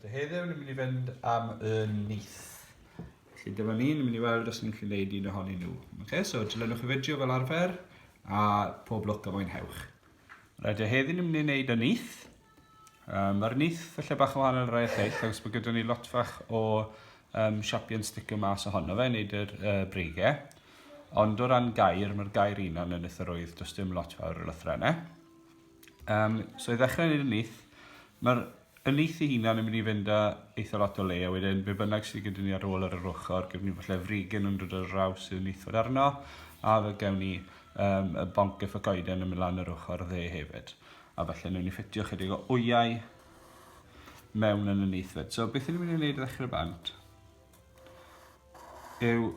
Heddiw ni'n mynd i fynd am y nyth. Felly dyma ni'n mynd i weld os ni'n gallu gwneud un ohonyn nhw. So dilynwch y fideo fel arfer a pob lwc a mwynhewch. Heddiw ni'n mynd i wneud y nyth. Mae'r nyth felly bach o wahanol rai lleill, achos bod gyda ni lot fach o siapiau yn sticio mas ohono fe, wneud yr brigau. Ond o ran gair, mae'r gair unan yn eitha rwydd, does dim lot fawr o lythrennau. So i ddechrau wneud y nyth, mae'r nyth ei hunan yn mynd i fynd â eitha lot o le, a wedyn be bynnag sydd gyda ni ar ôl ar yr ochr, gyda ni falle frigyn yn dod ar draws y nyth fod arno, a fe gawn ni y boncyff y coeden yn mynd lan yr ochr dde hefyd. A falle nhw'n ni ffitio chydig o wyau mewn yn y nyth fyd. So beth ni'n mynd i wneud ddechrau bant yw,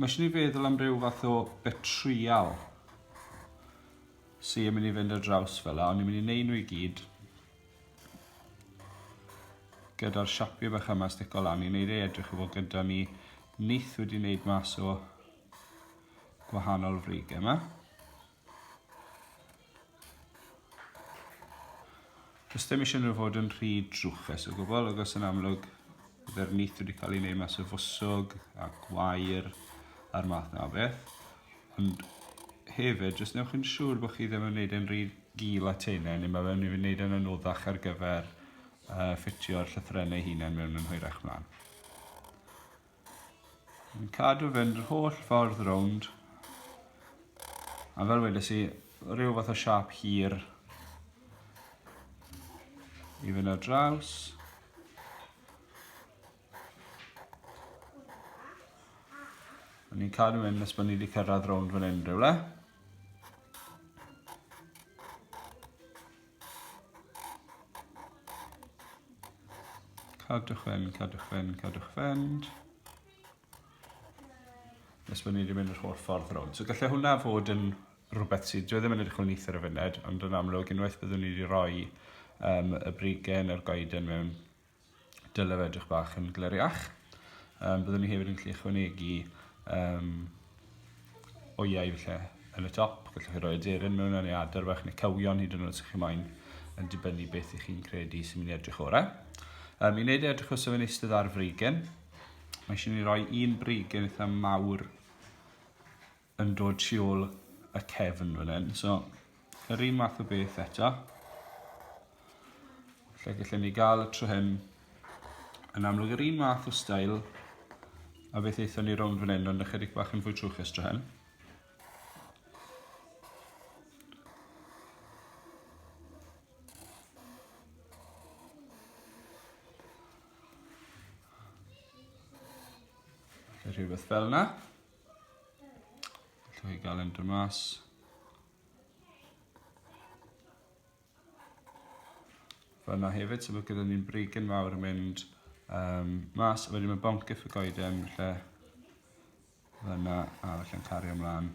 mae eisiau ni feddwl am ryw fath o betrial sy'n mynd i fynd ar draws fel la, ond ni'n mynd i wneud nhw i gyd gyda'r siapiau bach yma stico lan. Ni'n neud ei edrych o fod gyda ni nyth wedi wneud mas o gwahanol frigau yma. Does dim eisiau nhw fod yn rhy drwchus o gwbl, agos yn amlwg byddai'r nyth wedi cael ei wneud mas o fwswg a gwair a'r math na beth. Ond hefyd, jyst newch yn siŵr bod chi ddim yn wneud yn rhy gul a teunau, neu mae fe'n wneud yn anoddach ar gyfer ffitio'r llythrennau hunain mewn yn hwyrach mlaen. Yn cadw fynd yr holl ffordd rownd, a fel wedes i, rhyw fath o siap hir i fynd ar draws. A ni'n cadw mynd nes bod ni wedi cyrraedd rownd fan hyn rhywle. Cadwch fynd. Nes bod ni wedi mynd yr holl ffordd rownd. So gallai hwnna fod yn rhywbeth sydd, dwi ddim yn edrych o nyth ar y funed, ond yn amlwg unwaith byddwn ni wedi rhoi y brigau neu'r goeden mewn dylef edrych bach yn gleriach. Byddwn ni hefyd yn gallu ychwanegu wyau felly yn y top. Gallwch chi roi aderyn mewn neu adar bach neu cywion hyd yn oed sy'ch chi moyn yn dibynnu beth i chi'n credu sy'n mynd i edrych orau. I wneud edrych os yw'n eistedd ar frigyn, mae eisiau ni roi un brigyn eitha mawr yn dod tu ôl y cefn fan hyn. So, yr un math o beth eto. Lle gallwn ni gael y tro hyn yn amlwg yr un math o stael a beth eithon ni rownd fan hyn, ond ychydig bach yn fwy trwchus tro hyn. Rhywbeth fel yna. Gallwch chi gael yn dod mas. Fel yna hefyd, so bod gyda ni'n brigyn mawr yn mynd mas, a wedyn mae boncyff y goeden lle fel yna, a felly'n cario ymlaen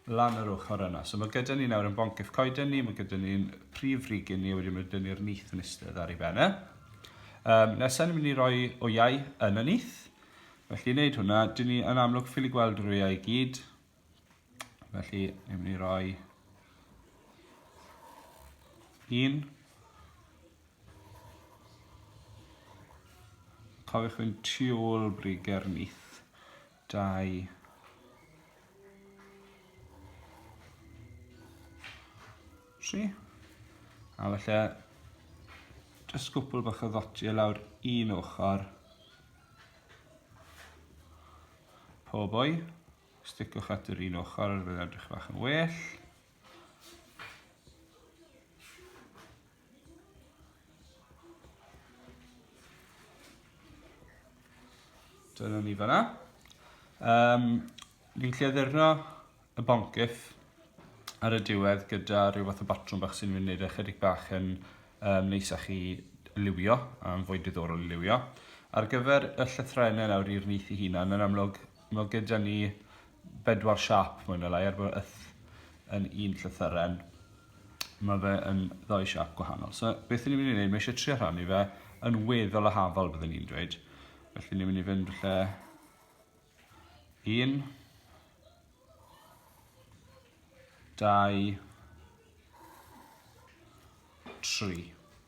lan yr ochr yna. So mae gyda ni nawr yn boncyff coeden ni, mae gyda ni'n prif frigyn ni, a wedyn mae gyda ni'r nyth yn eistedd ar ei benne. Nesaf ni'n mynd i roi wyau yn y nyth. Felly i wneud hwnna, dyn ni yn amlwg ffili gweld yr wyau i gyd. Felly ni'n mynd i roi un. Cofiwch fynd tu ôl brigau'r nyth. 2. 3. A felly, jyst gwpl bach o ddotiau lawr un ochr. Pob wy. Sticwch at yr un ochr ar fydd edrych bach yn well. Dyna ni fan'na. Ni'n gallu addurno y boncyff ar y diwedd gyda rhyw fath o batrwm bach sy'n mynd i wneud ychydig bach yn neisach i liwio, a'n fwy diddorol i liwio. Ar gyfer y llythrennau nawr i'r nyth ei hunan, yn amlwg, mae gyda ni 4 siap mwy na lai, er bod yn un llythyren. Mae fe yn 2 siap gwahanol. So beth ni'n mynd i wneud, mae eisiau trio rhannu fe yn weddol a hafal byddwn ni'n dweud. Felly ni'n mynd i fynd lle 1, 2, 3.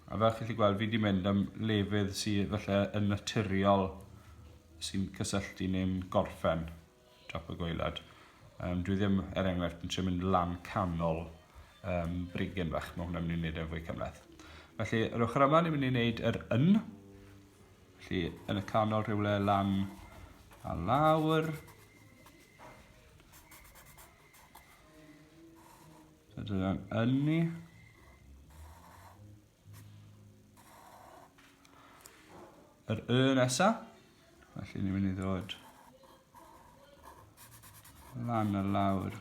A fel chi'n gallu gweld, fi wedi mynd am lefydd sydd falle yn naturiol sy'n cysylltu neu'n gorffen top y gwaelod. Dwi ddim, enghraifft, yn trio mynd lan canol brigyn bach, mae hwnna'n mynd i wneud e'n fwy cymleth. Felly, yr ochr yma, ni'n mynd i wneud yr yn. Felly, yn y canol rhywle lan a lawr. So, dyna'n yn ni. Yr nesa. Felly, ni'n mynd i ddod lan a lawr.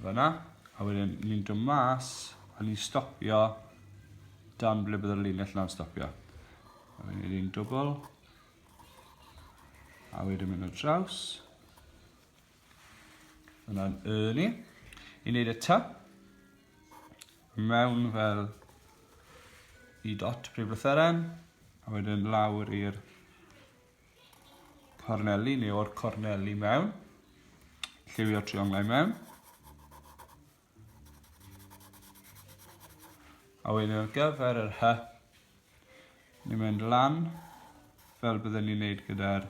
Fyna. A wedyn, ni'n dod mas a ni'n stopio dan ble bydd yr linell na'n stopio. A wedyn ni'n dwbl. A wedyn mynd o draws. Yna'n ni. I wneud y ty. Mewn fel i dot prif lythyren. A wedyn lawr i'r corneli neu o'r corneli mewn. Lliwio'r trionglau mewn. A wedyn ar gyfer yr hy, ni'n mynd lan fel byddwn ni'n neud gyda'r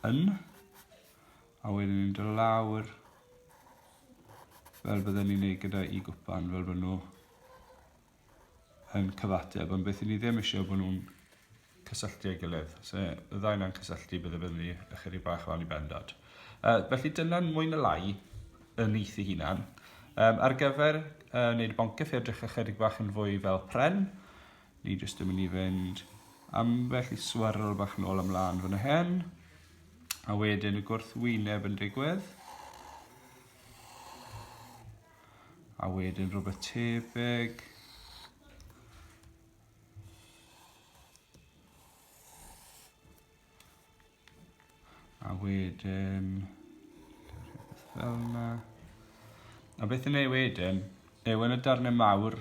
yn. A wedyn ni'n dod lawr fel byddwn ni'n neud gyda i gwpan, fel bod nhw yn cyfateb. Ond beth i ni ddim eisiau bod nhw'n cysylltu ei gilydd. So y ddau na'n cysylltu byddwn ni ychydig bach o i bendod. Felly dyna'n mwy na lai y nyth ei hunan. Ar gyfer wneud boncyff i edrych ychydig bach yn fwy fel pren, ni jyst yn mynd i fynd ambell i swirl bach nôl ymlaen fan hyn, a wedyn y gwrthwyneb yn digwydd, a wedyn rhywbeth tebyg, a wedyn rhywbeth fel yna. A beth yn ei wedyn, yw yn y darnau mawr,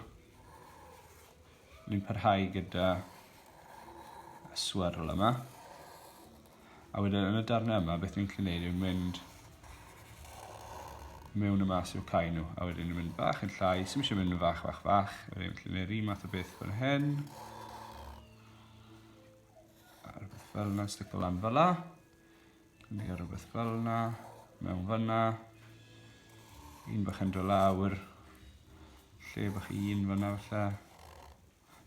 ni'n parhau gyda y swirl yma. A wedyn yn y darnau yma, beth ni'n gallu gwneud yw mynd mewn y mas i'w cael nhw. A wedyn ni'n mynd bach yn llai, sy'n eisiau mynd yn fach. A wedyn ni'n gallu gwneud un math o beth fan hyn. A rhywbeth fel yna, stico lan fel la. Gwneud rhywbeth fel yna, mewn fyna. Un bach yn dod lawr, lle bach un fyna falle.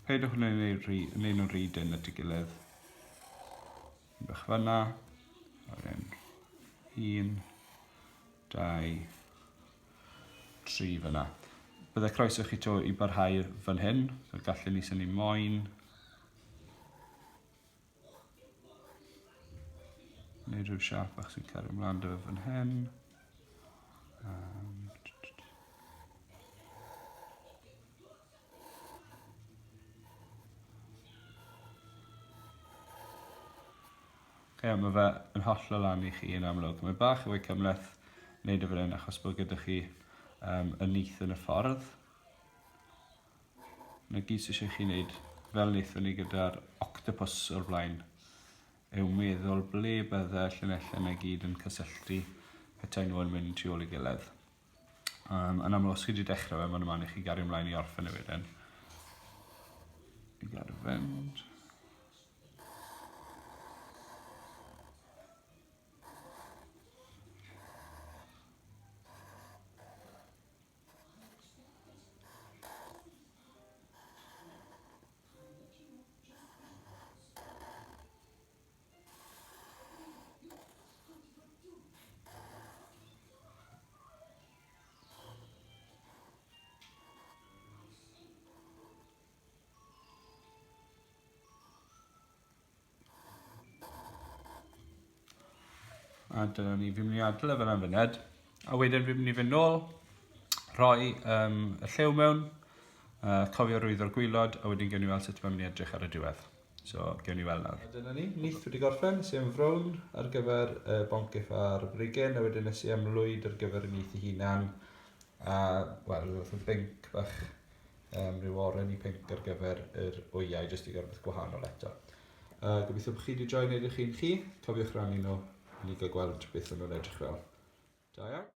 Peidwch yn neud nhw'n rhy dyn at ei gilydd. Un bach fyna, un, 2, 3 fyna. Byddai croeso chi to i barhau fan hyn, so gallen ni sy'n ni moyn. Neud rhyw siap bach sy'n cario ymlaen dy fan hyn. Mae fe yn holl o lan i chi yn amlwg. Mae bach o fwy cymleth wneud y fan hyn achos bod gyda chi y nyth yn y ffordd. Yna gyd sy'n eisiau chi wneud fel wnaethon ni gyda'r octopus o'r blaen yw meddwl ble byddai llinellau yna gyd yn cysylltu petai nhw yn mynd tu ôl i gilydd. Yn amlwg, os chi wedi dechrau fe, mae'n yma i chi gario ymlaen i orffen y wedyn. I gario fynd. A dyna ni, fi'n mynd i adael efo'n anfyned. A wedyn fi'n mynd i fynd nôl, rhoi y lliw mewn, cofio rwyddo'r gwylod, a wedyn gewn ni weld sut mae'n mynd i edrych ar y diwedd. So, gewn ni weld nawr. A dyna ni, nyth wedi gorffen, nes i am frown ar gyfer boncyff ar brigyn, a wedyn nes i am lwyd ar gyfer y nyth ei hunan. A, wel, rhywbeth o binc bach, rhyw oren i pinc ar gyfer yr wyau, jyst i gael rhywbeth gwahanol eto. Gobeithio bod chi wedi joio wneud eich hun chi, cofiwch rannu nhw. Ni gael gweld beth yn nhw'n edrych fel. Da iawn.